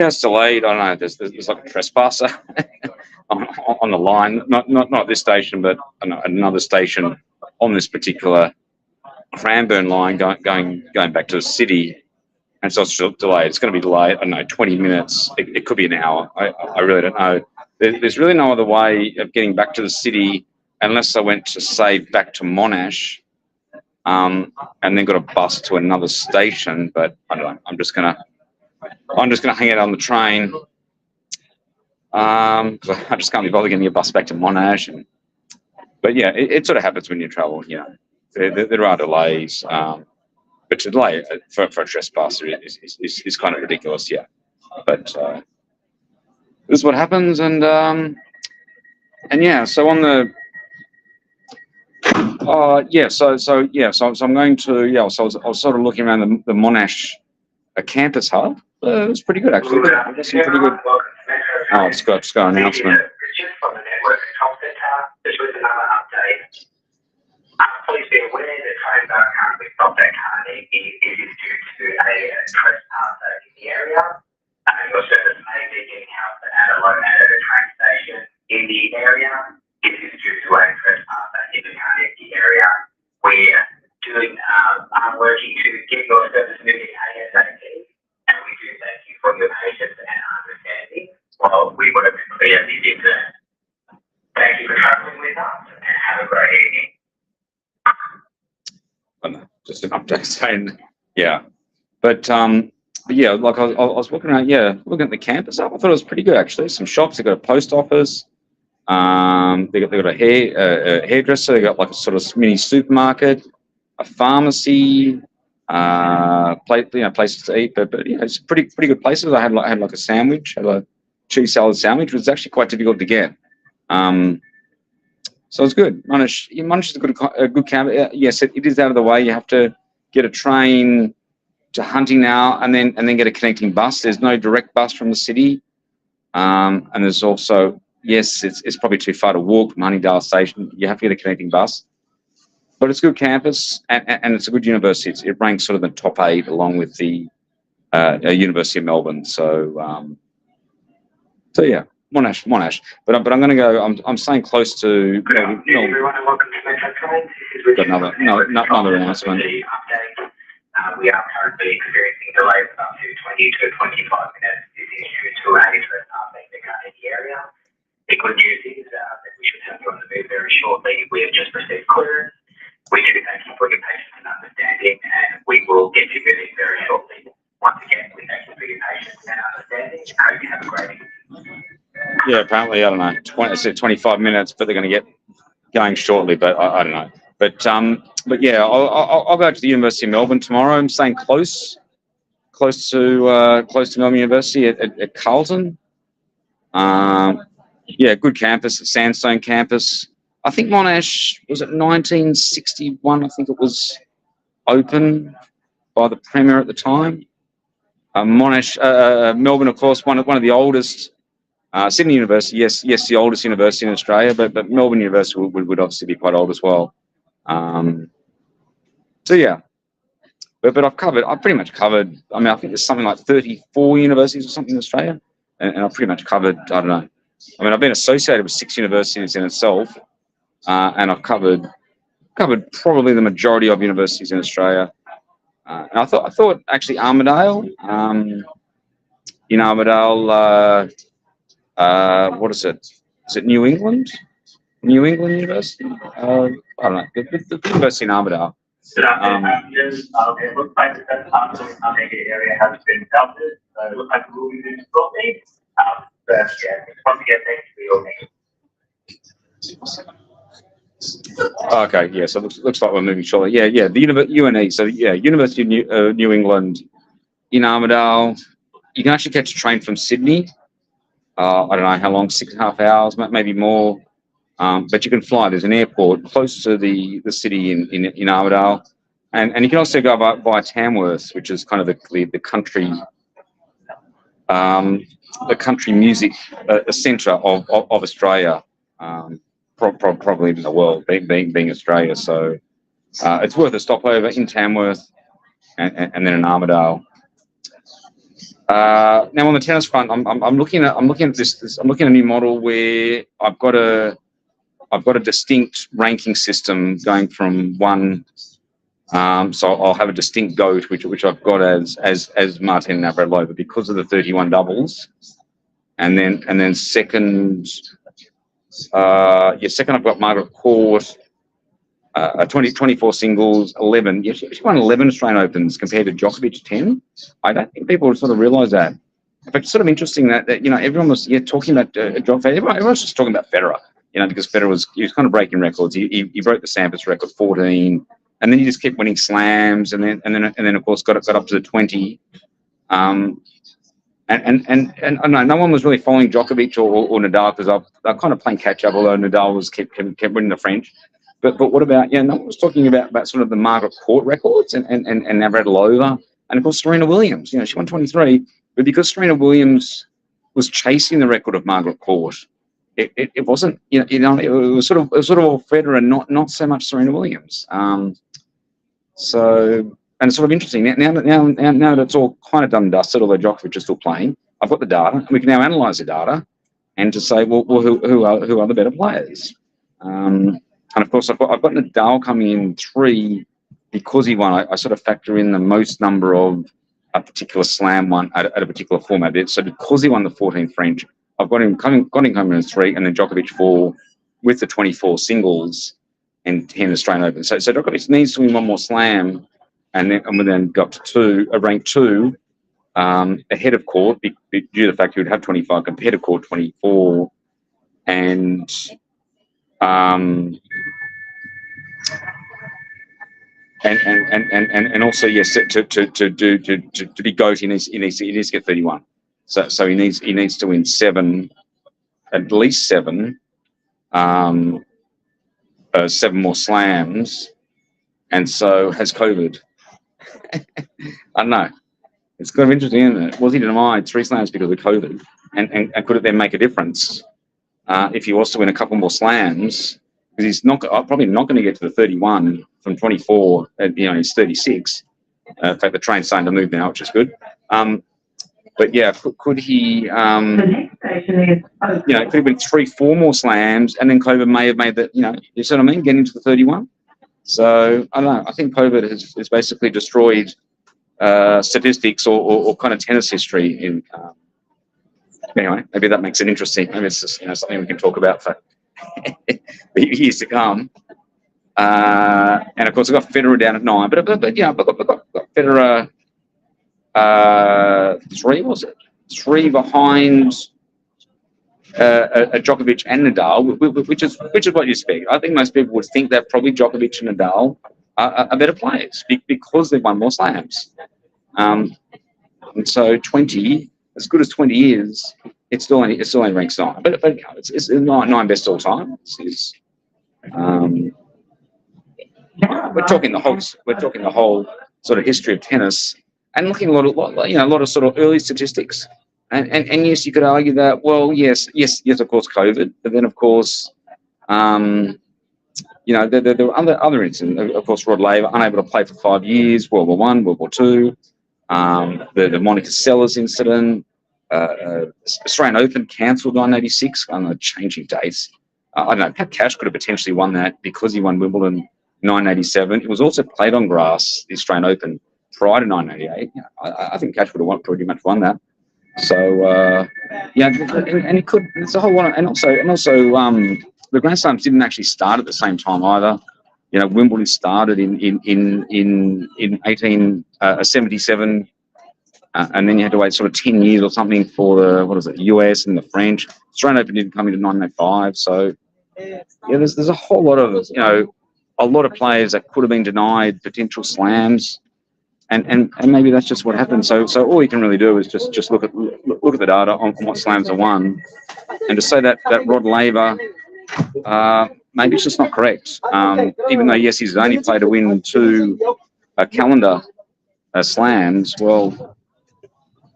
Yeah, it's delayed. I don't know. There's like a trespasser on the line. Not this station, but another station on this particular Cranbourne line going back to the city. And so it's delayed. It's going to be delayed. I don't know, 20 minutes. It could be an hour. I really don't know. There's really no other way of getting back to the city unless I went to say back to Monash, and then got a bus to another station. But I don't know. I'm just gonna hang out on the train. Because I just can't be bothered getting a bus back to Monash. But yeah, it sort of happens when you travel. You know, there are delays. But to delay for a trespasser is kind of ridiculous, yeah. But this is what happens, and yeah. So on the so I'm going to So I was sort of looking around the Monash campus hub. It was pretty good actually. Some pretty good. Oh, it's got an announcement. Just from the network control centre, this was another update. Please be aware that Cranbourne currently stopped at Carnegie. It is due to a trespasser in the area. Your service may be getting help at a train station in the area. It is due to a trespasser in the Carnegie area. I'm working to get your service moving ASAP, and we do thank you for your patience and understanding while we work to clear the incident. Thank you for travelling with us, and have a great evening. Just an update saying, yeah. But yeah, like I was walking around, looking at the campus up. I thought it was pretty good actually. Some shops. They got a post office. They got a hairdresser. They got like a sort of mini supermarket, a pharmacy, places to eat. But yeah, it's pretty good places. I had like a sandwich, had a cheese salad sandwich, which was actually quite difficult to get. So it's good. Monash is a good camp. Yes, it is out of the way. You have to get a train to Hunting now, and then get a connecting bus. There's no direct bus from the city, and there's also it's probably too far to walk from Huntingdale Station. You have to get a connecting bus, but it's a good campus and it's a good university. It ranks sort of the top 8 along with the University of Melbourne. So yeah. Monash, but I'm going to go. I'm staying close to. Good afternoon, everyone, and welcome to Metro Trains. This is another announcement. We are currently experiencing delays of up to 20 to 25 minutes. This is due to a trespassing in the Carnegie area. The good news is that we should have you on the move very shortly. We have just received clearance. We do thank you for your patience and understanding, and we will get you moving very shortly. Once again, we thank you for your patience and understanding. I hope you have a great evening. Yeah, apparently, I don't know. I said 25 minutes, but they're going to get going shortly. But I don't know. But yeah, I'll go to the University of Melbourne tomorrow. I'm staying close to Melbourne University at Carlton. Yeah, good campus, Sandstone campus. I think Monash was it 1961. I think it was open by the Premier at the time. Melbourne, of course, one of the oldest. Sydney University, yes, the oldest university in Australia, but Melbourne University would obviously be quite old as well. So yeah, but I've pretty much covered. I mean, I think there's something like 34 universities or something in Australia, and I've pretty much covered. I don't know. I mean, I've been associated with 6 universities in itself, and I've covered probably the majority of universities in Australia. And I thought actually Armidale, in Armidale. What is it? Is it New England? New England University? I don't know. The university in Armidale. It looks like the first part of the Carnegie area has been melted, so it looks like we will be moving shortly. But yeah, once again, thank you for your name. Okay, yeah, so it looks like we're moving shortly. Yeah, the UNE, so yeah, University of New England in Armidale. You can actually catch a train from Sydney. I don't know how long, 6.5 hours, maybe more. But you can fly. There's an airport close to the city in Armidale, and you can also go by Tamworth, which is kind of the country music centre of Australia, probably in the world, being Australia. So it's worth a stopover in Tamworth and then in Armidale. Now on the tennis front, I'm looking at a new model where I've got a distinct ranking system going from one. So I'll have a distinct GOAT, which I've got as Martin Navratilova because of the 31 doubles, and then second, second I've got Margaret Court, 24 singles, 11. Yeah, she won 11 Australian Opens compared to Djokovic 10. I don't think people sort of realise that. In fact, it's sort of interesting that everyone was talking about Djokovic. Everyone was just talking about Federer, because Federer was kind of breaking records. He broke the Sampras record, 14. And then he just kept winning slams, and then of course got up to the 20. And I don't know, no one was really following Djokovic or Nadal because they're kind of playing catch up. Although Nadal was kept winning the French. But what about no one was talking about sort of the Margaret Court records and Navratilova, and of course Serena Williams. She won 23, but because Serena Williams was chasing the record of Margaret Court, it wasn't it was sort of all Federer, not so much Serena Williams. So, and it's sort of interesting now that it's all kind of done and dusted, although Djokovic is still playing. I've got the data, and we can now analyse the data and to say, well, who are the better players? And of course, I've got Nadal coming in 3 because he won. I sort of factor in the most number of a particular slam won at a particular format. So because he won the 14 French, I've got him coming in 3, and then Djokovic 4 with the 24 singles and 10 Australian Open. So Djokovic needs to win one more slam, and we'll then go up to rank 2, ahead of Court, due to the fact he would have 25 compared to Court 24, and also yes, to be GOAT, he needs to get 31. So he needs to win 7, at least 7. 7 more slams, and so has COVID. I don't know. It's kind of interesting, isn't it? Was he denied 3 slams because of COVID, and could it then make a difference if he was to win a couple more slams? Because he's probably not going to get to the 31 from 24. He's 36. In fact, the train's starting to move now, which is good. But yeah, could he? Could he win 3-4 more slams, and then COVID may have made that. You see what I mean? Getting to the 31. So I don't know. I think COVID has basically destroyed statistics or kind of tennis history. Anyway, maybe that makes it interesting. Maybe it's just something we can talk about for years to come. And of course, I've got Federer down at 9, but yeah, I've got Federer 3, was it? 3 behind Djokovic and Nadal, which is what you expect. I think most people would think that probably Djokovic and Nadal are better players because they've won more slams. And so 20, as good as 20 is, it's still only ranks 9. But it's 9 best all time. We're talking the whole sort of history of tennis, and looking a lot of sort of early statistics. And yes, you could argue that, well, yes, of course, COVID, but then, of course, there were other incidents. Of course, Rod Laver, unable to play for 5 years, World War I, World War II, the Monica Seles incident, Australian Open cancelled 1986. I don't know, changing dates. I don't know, Pat Cash could have potentially won that because he won Wimbledon 1987. It was also played on grass, the Australian Open, prior to 1988. I think Cash would have pretty much won that. So and he could. It's a whole lot. And also, the Grand Slams didn't actually start at the same time either. Wimbledon started in 1877, and then you had to wait sort of 10 years or something for the US and the French. Australian Open didn't come into 1905. So there's a whole lot of a lot of players that could have been denied potential slams. And maybe that's just what happened. So all you can really do is just look at the data on what slams are won, and to say that Rod Laver, maybe it's just not correct. Even though yes, he's only played to win 2 calendar slams. Well,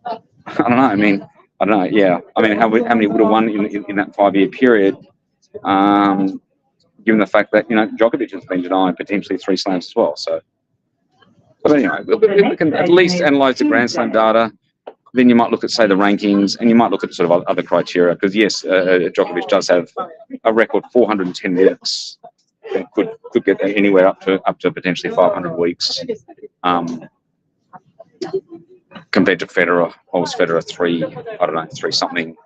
I don't know. I don't know. Yeah, how many would have won in that 5-year period? Given the fact that Djokovic has been denied potentially 3 slams as well. So. But anyway, we can at least analyse the Grand Slam data. then you might look at, say, the rankings, and you might look at sort of other criteria. Because yes, Djokovic does have a record 410 minutes. It could get anywhere up to potentially 500 weeks. Compared to Federer, I was Federer 3 something,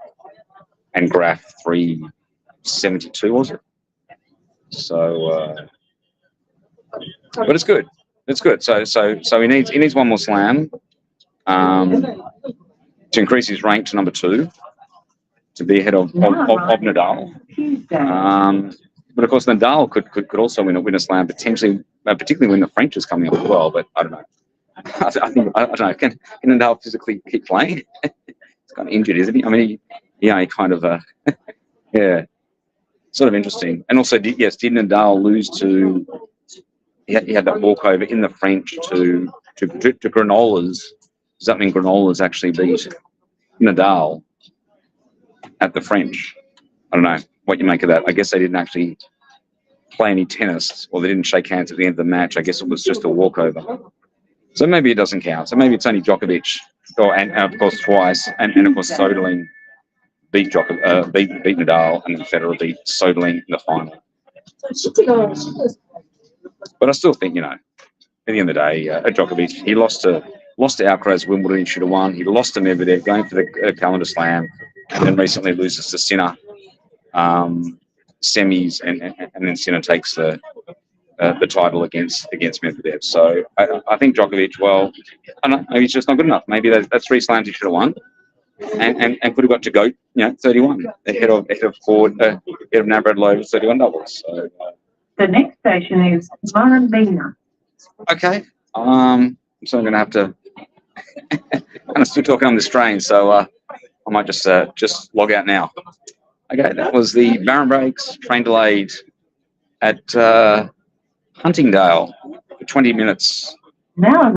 and Graf 372, was it? So, but it's good. It's good. So he needs one more slam to increase his rank to number 2, to be ahead of Nadal. But of course, Nadal could also win a slam, potentially, particularly when the French is coming up as well. But I don't know. I don't know. Can Nadal physically keep playing? He's kind of injured, isn't he? I mean, he kind of yeah, sort of interesting. And also, did Nadal lose to? He had that walkover in the French to Granollers. Does that mean Granollers actually beat Nadal at the French? I don't know what you make of that. I guess they didn't actually play any tennis, or they didn't shake hands at the end of the match. I guess it was just a walkover. So maybe it doesn't count. So maybe it's only Djokovic, and of course twice, and of course Soderling beat Nadal, and then Federer beat Soderling in the final. But I still think, at the end of the day, Djokovic, he lost to Alcaraz, Wimbledon. He should have won. He lost to Medvedev going for the calendar slam, and then recently loses to Sinner semis, and then Sinner takes the title against Medvedev. So I think Djokovic, well, I don't know, maybe he's just not good enough. Maybe that's 3 slams he should have won, and could have got to go, 31 ahead of Navratilova 31 doubles. So the next station is Marambina. Okay, so I'm going to have to. I'm still talking on this train, so I might just log out now. Okay, that was the Barron Breaks train delayed at Huntingdale for 20 minutes. Now